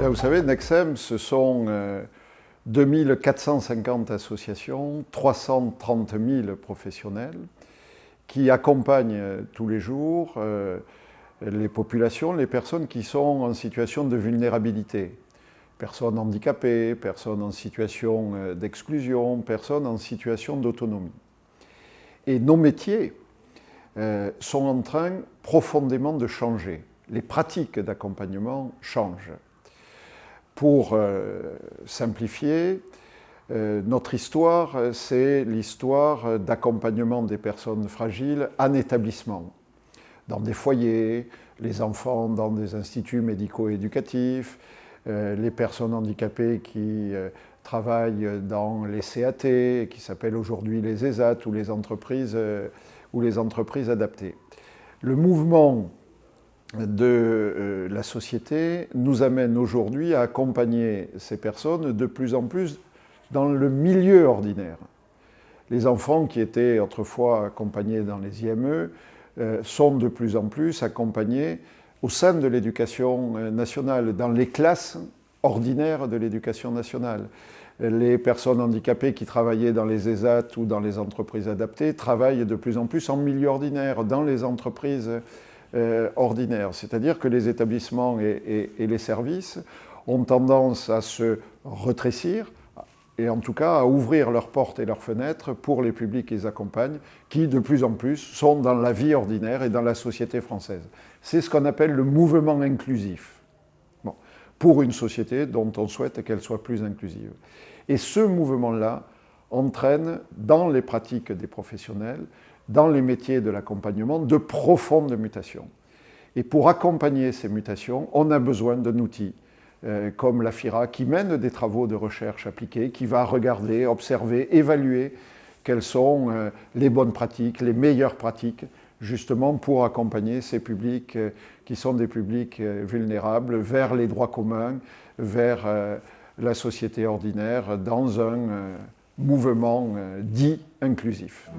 Vous savez, Nexem, ce sont 2450 associations, 330 000 professionnels qui accompagnent tous les jours les populations, les personnes qui sont en situation de vulnérabilité. Personnes handicapées, personnes en situation d'exclusion, personnes en situation d'autonomie. Et nos métiers sont en train profondément de changer. Les pratiques d'accompagnement changent. Pour simplifier, notre histoire, c'est l'histoire d'accompagnement des personnes fragiles en établissement, dans des foyers, les enfants dans des instituts médico-éducatifs, les personnes handicapées qui travaillent dans les CAT, qui s'appellent aujourd'hui les ESAT, ou les entreprises adaptées. Le mouvement de la société nous amène aujourd'hui à accompagner ces personnes de plus en plus dans le milieu ordinaire. Les enfants qui étaient autrefois accompagnés dans les IME sont de plus en plus accompagnés au sein de l'éducation nationale, dans les classes ordinaires de l'éducation nationale. Les personnes handicapées qui travaillaient dans les ESAT ou dans les entreprises adaptées travaillent de plus en plus en milieu ordinaire, dans les entreprises ordinaires. C'est-à-dire que les établissements et les services ont tendance à se rétrécir, et en tout cas à ouvrir leurs portes et leurs fenêtres pour les publics qu'ils accompagnent, qui de plus en plus sont dans la vie ordinaire et dans la société française. C'est ce qu'on appelle le mouvement inclusif, pour une société dont on souhaite qu'elle soit plus inclusive. Et ce mouvement-là entraîne dans les pratiques des professionnels, dans les métiers de l'accompagnement, de profondes mutations. Et pour accompagner ces mutations, on a besoin d'un outil comme la FIRA, qui mène des travaux de recherche appliqués, qui va regarder, observer, évaluer quelles sont les bonnes pratiques, les meilleures pratiques, justement pour accompagner ces publics qui sont des publics vulnérables vers les droits communs, vers la société ordinaire, dans un mouvement dit inclusif.